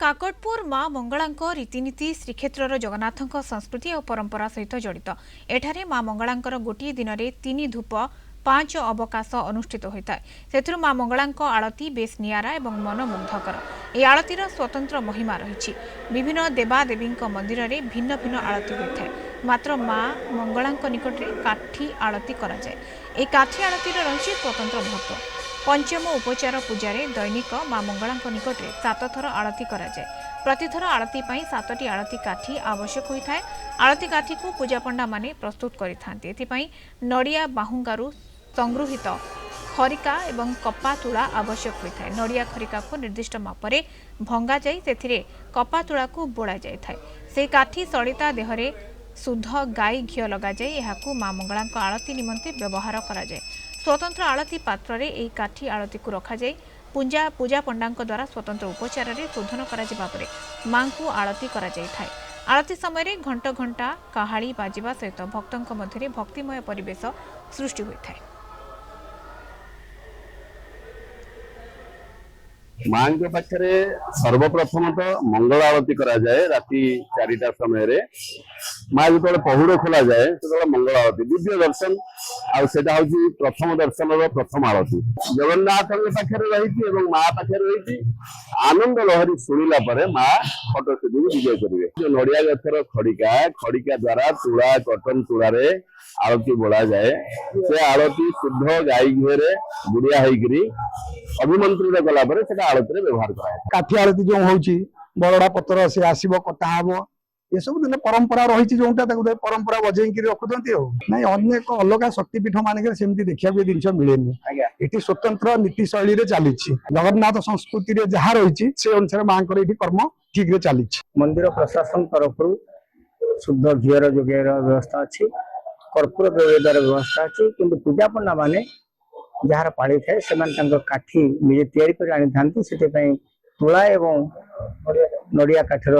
काकटपुर माँ मंगलांको रीतिनीति श्रीक्षेत्र जगन्नाथ संस्कृति और परंपरा सहित जड़ित। एठारे माँ मंगलांकर गोटे दिन में 3 धूप 5 अवकाश अनुष्ठित होता है। से माँ मंगलांको आलती बेस नियारा और मनमुग्धकर। यह आलतीर स्वतंत्र महिमा रही। विभिन्न देवादेवी मंदिर में भिन्न भिन्न आलती होता है। मात्र माँ मंगलांको निकट में काठी आलती कराए। यह काठी आलतीर रही स्वतंत्र महत्व। पंचम उपचार पूजा दैनिक माँ मंगलांको निकट में 7 थर आलती कराए। प्रतिथर आलती 7टी आलती काठी आवश्यक होता है। आलती काठी को पूजा पंडा माने प्रस्तुत करते। नड़िया बाहुंगारू संगृहित खरिका एवं कपा तुला आवश्यक होता है। नड़िया खरिका को निर्दिष्ट मापरे भंगा जाई से कपा तुला को बोड़ा जाए। से काठी सड़िता देहरे शुद्ध गाई घी लगा जाए। यहां माँ मंगलांको आलती निमंते व्यवहार करा जाए। स्वतंत्र आलती पात्र रे एई काठी आलती को रखा जाए। पूजा पंडा द्वारा स्वतंत्र उपचार रे शोधन करा मां को आलती करा जाए। आलती समय घंट घंटा काहाली बाजिबा सहित भक्तों मध्य भक्तिमय परिवेश सृष्टि होता है। माँ के पाखे सर्वप्रथम तो मंगल आरती करा जाए। राति 4टा समय रे माँ जो पहुड़ खोला जाए से मंगल आरती दिव्य दर्शन आटा हूँ प्रथम दर्शन प्रथम आरती जगन्नाथ पाखे रही माँ पाखे रही आनंद लहरी शुणिला माँ फटो सीधी विजय करेंगे। जो नड़िया गछर खड़िका खड़िका द्वारा तुला कटन तुला आरती बोला जाए। से आरती शुद्ध गाई घी गुड़िया होकर अभिमंत्रित कला आलती व्यवहार कराए। काठी आलती जो होची बरड़ा पत्र से आसीबो कटा हबो ये सब दिन परंपरा रही जोटा परंपरा बजेई रखुंती ना अनेक अलग शक्तिपीठ मानक सेमती देखा जिन मिलेनि। ये स्वतंत्र नीति शैली चली जगन्नाथ संस्कृति जहाँ रही से अनुसार माँ कर्म ठीक चली। मंदिर प्रशासन तरफ शुद्ध घीर जोगाइर व्यवस्था अच्छी कर्पूर जोगाइदार व्यवस्था अच्छी कि पूजा पंडा माने जार पाड़ी थाए से काठी निजे तैयारी कर आनी था से तुला एवं नड़िया काठर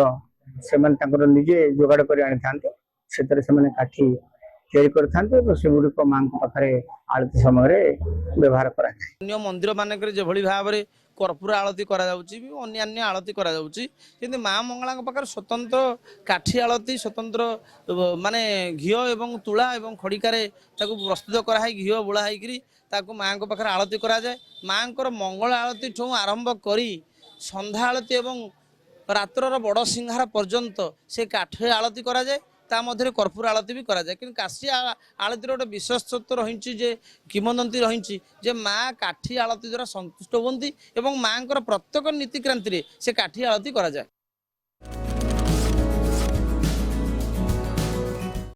से निजे जोगाड़ कर आनी था से काठी तैयारी करगुड़िक माँ पाखे आलती समय व्यवहार कर मंदिर मानक भाव में कर्पूर आलती अन्य आलती कर माँ मंगला पाखे स्वतंत्र काठी आलती स्वतंत्र माने घी एवं तुला एवं खड़िकार प्रस्तुत कराई घी बोलाई माँ पाखे आलती कराए। माँ मंगल आलती ठूँ आरंभ करी संध्या आलती एवं रात्र बड़ सिंहार पर्यंत से काठी आलती कराए। ता मध्य कर्पूर आलती भी कराए कि काशी आलतीर गोटे विशेषत्व रही किंवदंती रही जे माँ काठी आलती द्वारा संतुष्ट होती और माँ प्रत्येक नीतिक्रांति से काठी आलती कराए।